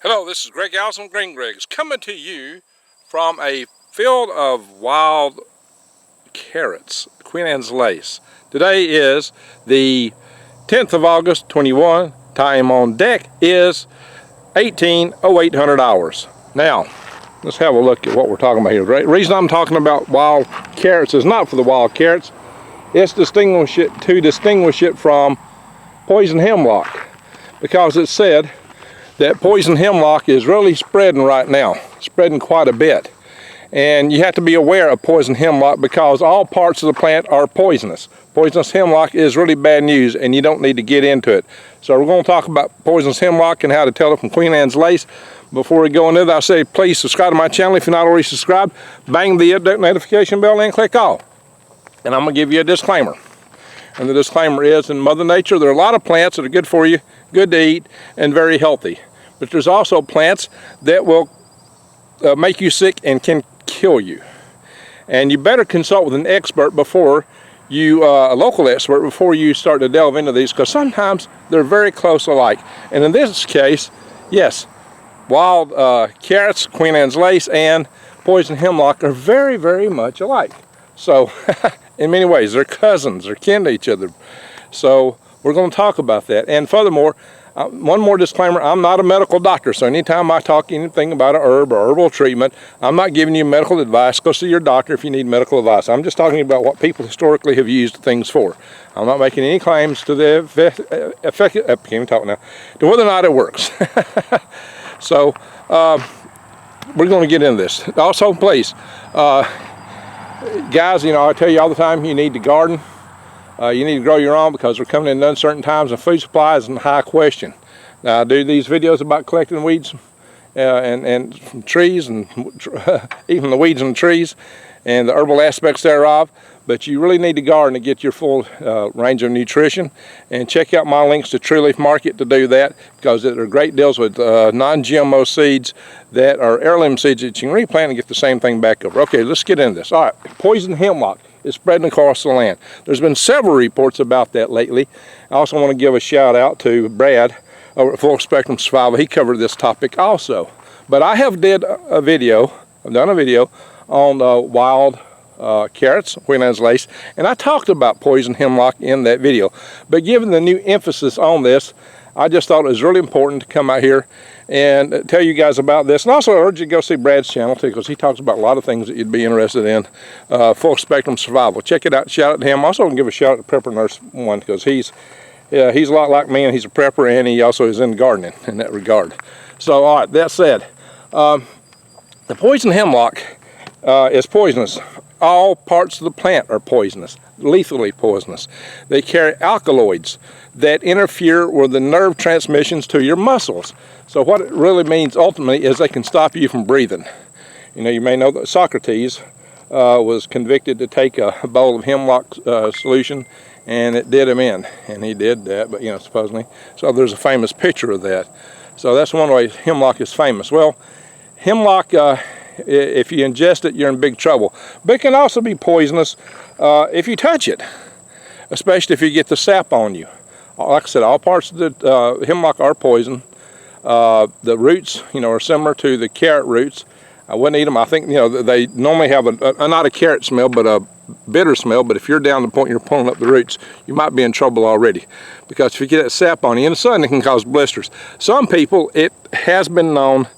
Hello, this is Greg Allison Green Greg's coming to you from a field of wild carrots, Queen Anne's lace. Today is the 10th of August, 21. Time on deck is 18:08 hours. Now, let's have a look at what we're talking about here. The reason I'm talking about wild carrots is not for the wild carrots. It's to distinguish it from poison hemlock, because it said that poison hemlock is really spreading right now, spreading quite a bit. And you have to be aware of poison hemlock because all parts of the plant are poisonous. Poisonous hemlock is really bad news and you don't need to get into it. So we're going to talk about poisonous hemlock and how to tell it from Queen Anne's lace. Before we go into that, I say please subscribe to my channel if you're not already subscribed. Bang the notification bell and click all. And I'm going to give you a disclaimer. And the disclaimer is, in Mother Nature, there are a lot of plants that are good for you, good to eat, and very healthy. But there's also plants that will make you sick and can kill you. And you better consult with an expert before you, a local expert, before you start to delve into these, because sometimes they're very close alike. And in this case, yes, wild carrots, Queen Anne's lace, and poison hemlock are very, very much alike. So, in many ways, they're cousins, they're kin to each other. So, we're going to talk about that. And furthermore, one more disclaimer, I'm not a medical doctor, so anytime I talk anything about a herb or herbal treatment, I'm not giving you medical advice. Go see your doctor if you need medical advice. I'm just talking about what people historically have used things for. I'm not making any claims to the effect, I can't even talk now, to whether or not it works. So, we're going to get into this. Also, please, guys, you know, I tell you all the time, you need to garden. You need to grow your own because we're coming into uncertain times and food supply is in high question. Now, I do these videos about collecting weeds and from trees and even the weeds and trees and the herbal aspects thereof, but you really need to garden to get your full range of nutrition. And check out my links to True Leaf Market to do that, because there are great deals with non-GMO seeds that are heirloom seeds that you can replant and get the same thing back over. Okay, let's get into this. All right, poison hemlock is spreading across the land. There's been several reports about that lately. I also want to give a shout out to Brad over at Full Spectrum Survival. He covered this topic also. But I have done a video on wild carrots, Queen Anne's lace, and I talked about poison hemlock in that video. But given the new emphasis on this, I just thought it was really important to come out here and tell you guys about this. And also I urge you to go see Brad's channel too, because he talks about a lot of things that you'd be interested in. Full Spectrum Survival. Check it out. Shout out to him. Also, I can give a shout out to Prepper Nurse 1, because he's a lot like me, and he's a prepper, and he also is in gardening in that regard. So, all right, that said, the poison hemlock is poisonous. All parts of the plant are poisonous, lethally poisonous. They carry alkaloids that interfere with the nerve transmissions to your muscles. So what it really means ultimately is they can stop you from breathing. You know, you may know that Socrates was convicted to take a bowl of hemlock solution, and it did him in, and he did that, but you know, supposedly. So there's a famous picture of that. So that's one way hemlock is famous. Well, hemlock, if you ingest it, you're in big trouble. But it can also be poisonous if you touch it, especially if you get the sap on you. Like I said, all parts of the hemlock are poison. The roots, you know, are similar to the carrot roots. I wouldn't eat them. I think, you know, they normally have not a carrot smell, but a bitter smell. But if you're down to the point you're pulling up the roots, you might be in trouble already, because if you get that sap on you in the sun, it can cause blisters. Some people, it has been known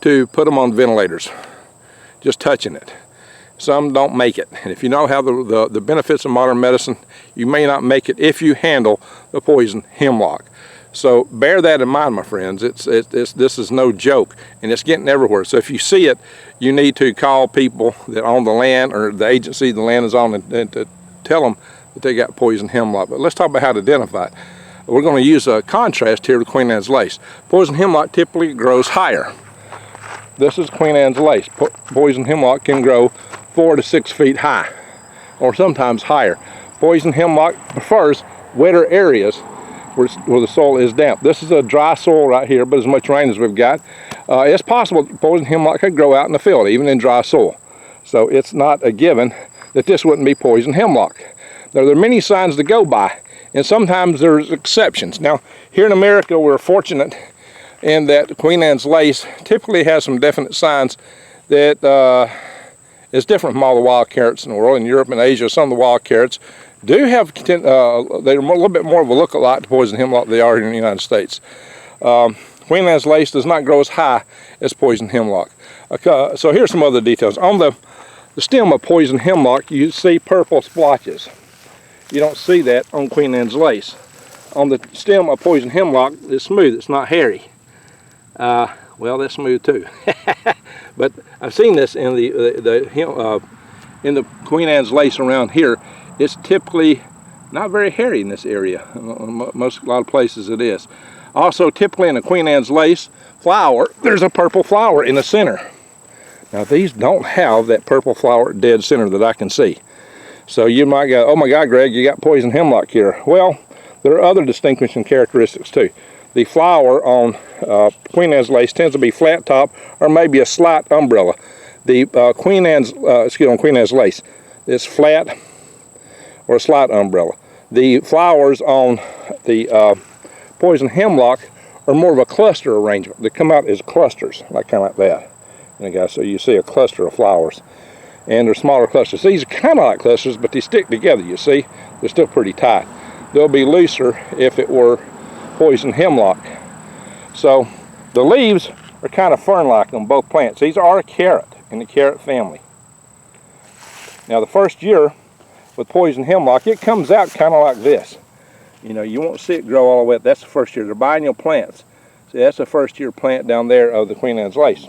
to put them on ventilators, just touching it. Some don't make it, and if you know how the benefits of modern medicine, you may not make it if you handle the poison hemlock. So bear that in mind, my friends. This is no joke, and it's getting everywhere. So if you see it, you need to call people that own the land or the agency the land is on, and to tell them that they got poison hemlock. But let's talk about how to identify it. We're going to use a contrast here with Queen Anne's lace. Poison hemlock typically grows higher. This is Queen Anne's lace. Poison hemlock can grow 4 to 6 feet high, or sometimes higher. Poison hemlock prefers wetter areas where the soil is damp. This is a dry soil right here, but as much rain as we've got, it's possible that poison hemlock could grow out in the field, even in dry soil. So it's not a given that this wouldn't be poison hemlock. Now, there are many signs to go by, and sometimes there's exceptions. Now, here in America, we're fortunate in that Queen Anne's lace typically has some definite signs that is different from all the wild carrots in the world. In Europe and Asia, some of the wild carrots do have, they're a little bit more of a look-alike to poison hemlock than they are here in the United States. Queen Anne's lace does not grow as high as poison hemlock. So here's some other details. On the stem of poison hemlock, you see purple splotches. You don't see that on Queen Anne's lace. On the stem of poison hemlock, it's smooth, it's not hairy. Well, that's smooth too. But I've seen this in the Queen Anne's lace around here. It's typically not very hairy in this area. A lot of places it is. Also, typically in the Queen Anne's lace flower, there's a purple flower in the center. Now these don't have that purple flower dead center that I can see. So you might go, oh my God, Greg, you got poison hemlock here. Well, there are other distinguishing characteristics too. The flower on Queen Anne's lace tends to be flat top or maybe a slight umbrella. The Queen Anne's lace is flat or a slight umbrella. The flowers on the poison hemlock are more of a cluster arrangement. They come out as clusters, like kind of like that. Okay, so you see a cluster of flowers, and they're smaller clusters. These are kind of like clusters, but they stick together. You see, they're still pretty tight. They'll be looser if it were poison hemlock. So the leaves are kind of fern-like on both plants. These are a carrot in the carrot family. Now the first year with poison hemlock, it comes out kind of like this. You know, you won't see it grow all the way up. That's the first year. They're biennial plants. See, that's the first year plant down there of the Queen Anne's lace.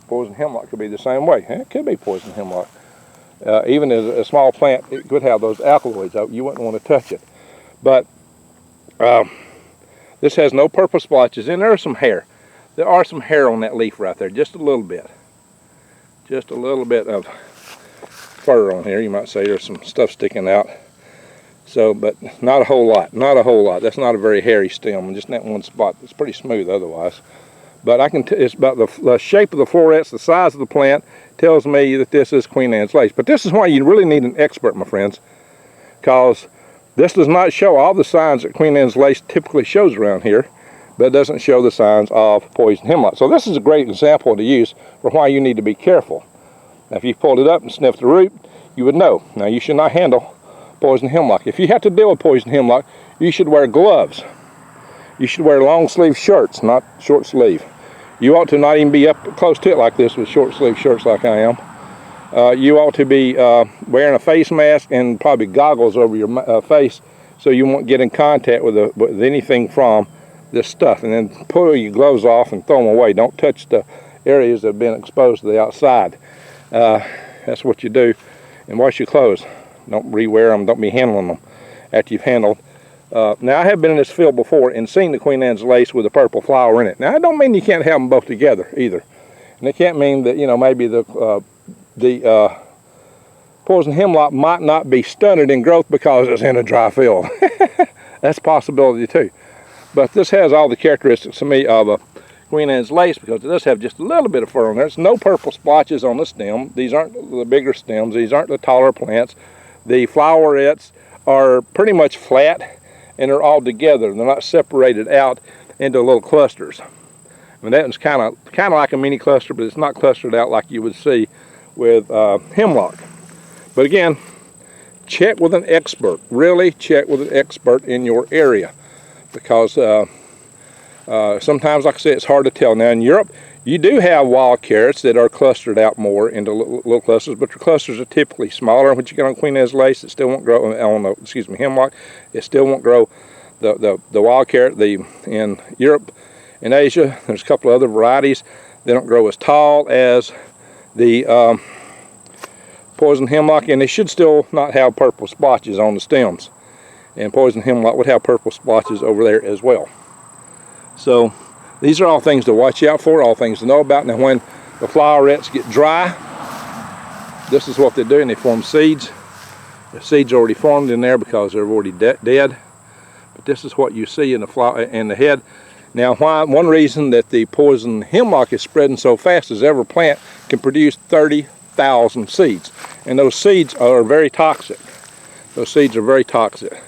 Poison hemlock could be the same way. It could be poison hemlock. Even as a small plant, it could have those alkaloids. You wouldn't want to touch it. But this has no purple splotches, and there's some hair. There are some hair on that leaf right there, just a little bit. Just a little bit of fur on here, you might say. There's some stuff sticking out. So, but not a whole lot, not a whole lot. That's not a very hairy stem, just in that one spot. It's pretty smooth otherwise. But it's about the shape of the florets, the size of the plant, tells me that this is Queen Anne's lace. But this is why you really need an expert, my friends, because this does not show all the signs that Queen Anne's lace typically shows around here, but it doesn't show the signs of poison hemlock. So this is a great example to use for why you need to be careful. Now, if you pulled it up and sniffed the root, you would know. Now, you should not handle poison hemlock. If you have to deal with poison hemlock, you should wear gloves. You should wear long sleeve shirts, not short sleeve. You ought to not even be up close to it like this with short sleeve shirts like I am. You ought to be wearing a face mask and probably goggles over your face so you won't get in contact with anything from this stuff. And then pull your gloves off and throw them away. Don't touch the areas that have been exposed to the outside. That's what you do. And wash your clothes. Don't re-wear them. Don't be handling them after you've handled. Now, I have been in this field before and seen the Queen Anne's lace with a purple flower in it. Now, I don't mean you can't have them both together either. And it can't mean that, you know, maybe the poison hemlock might not be stunted in growth because it's in a dry field. That's a possibility too. But this has all the characteristics to me of a Queen Anne's lace because it does have just a little bit of fur on there. There's no purple splotches on the stem. These aren't the bigger stems. These aren't the taller plants. The flowerets are pretty much flat and they're all together. They're not separated out into little clusters. I mean, that one's kind of like a mini cluster, but it's not clustered out like you would see with hemlock. But again, check with an expert. Really check with an expert in your area, because sometimes, like I said, it's hard to tell. Now in Europe, you do have wild carrots that are clustered out more into little clusters, but the clusters are typically smaller. When you get on Queen Anne's lace, it still won't grow on hemlock. It still won't grow the wild carrot. In Europe and Asia, there's a couple of other varieties. They don't grow as tall as the poison hemlock, and they should still not have purple splotches on the stems. And poison hemlock would have purple splotches over there as well. So these are all things to watch out for, all things to know about. Now when the flowerets get dry, this is what they do, and they form seeds. The seeds are already formed in there because they're already dead. But this is what you see in the flower and the head. Now one reason that the poison hemlock is spreading so fast is every plant can produce 30,000 seeds. And those seeds are very toxic. Those seeds are very toxic.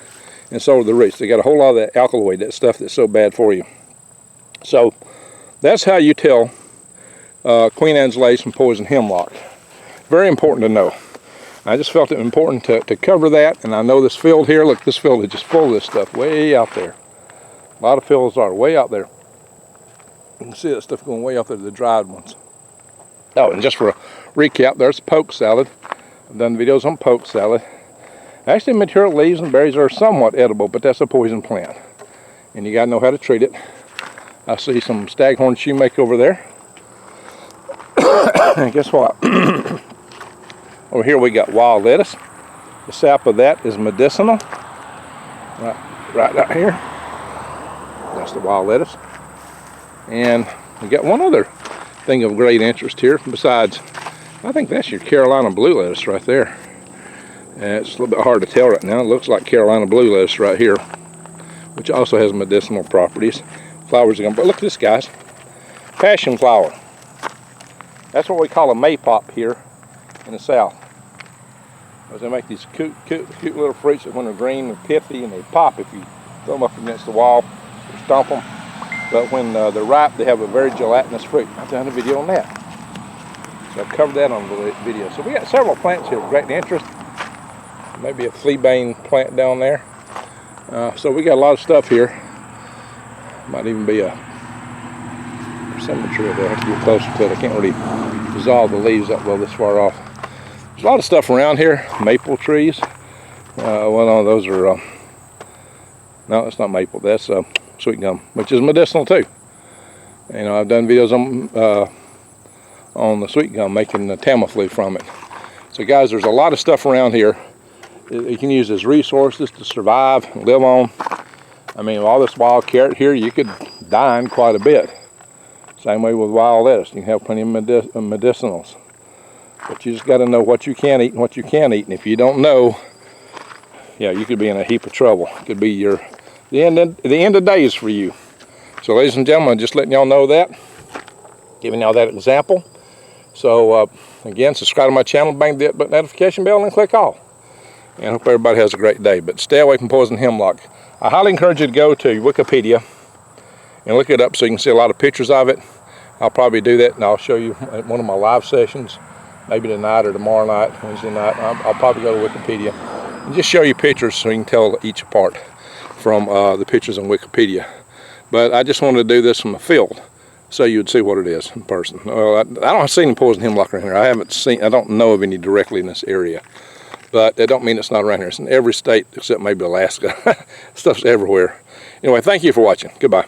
And so are the roots. They got a whole lot of that alkaloid, that stuff that's so bad for you. So That's how you tell Queen Anne's lace from poison hemlock. Very important to know. I just felt it important to cover that, and I know this field here, look, this field is just full of this stuff way out there. A lot of fields are way out there. You can see that stuff going way out there, the dried ones. Oh, and just for a recap, there's poke salad. I've done videos on poke salad. Actually, material leaves and berries are somewhat edible, but that's a poison plant. And you gotta know how to treat it. I see some staghorn sumac over there. And guess what? Over here we got wild lettuce. The sap of that is medicinal. Right out here. That's the wild lettuce. And we got one other thing of great interest here besides, I think that's your Carolina blue lettuce right there. And it's a little bit hard to tell right now. It looks like Carolina blue lettuce right here, which also has medicinal properties. Flowers are gonna, but look at this, guys. Passion flower. That's what we call a maypop here in the South. Because they make these cute little fruits that when they're green and pithy, and they pop if you throw them up against the wall or stomp them. But when they're ripe, they have a very gelatinous fruit. I've done a video on that. So I've covered that on the video. So we got several plants here of great interest. Maybe a fleabane plant down there. So we got a lot of stuff here. Might even be a persimmon tree there. I have to get closer to it. I can't really dissolve the leaves that well this far off. There's a lot of stuff around here. Maple trees. Well, no, those are, no, that's not maple. That's sweet gum, which is medicinal too. You know, I've done videos on the sweet gum, making the Tamiflu from it. So guys, there's a lot of stuff around here you can use as resources to survive and live on. I mean, all this wild carrot here, you could dine quite a bit. Same way with wild lettuce. You can have plenty of medicinals. But you just got to know what you can eat and what you can't eat. And if you don't know, yeah, you could be in a heap of trouble. It could be the end of days for you. So ladies and gentlemen, just letting y'all know that. Giving y'all that example. So again, subscribe to my channel, bang the notification bell, and click all. And I hope everybody has a great day. But stay away from poison hemlock. I highly encourage you to go to Wikipedia and look it up so you can see a lot of pictures of it. I'll probably do that, and I'll show you at one of my live sessions, maybe tonight or tomorrow night, Wednesday night. I'll probably go to Wikipedia and just show you pictures so you can tell each apart from the pictures on Wikipedia. But I just wanted to do this from the field so you would see what it is in person. Well, I don't see any poison hemlock around here. I don't know of any directly in this area. But that don't mean it's not around here. It's in every state except maybe Alaska. Stuff's everywhere. Anyway, thank you for watching. Goodbye.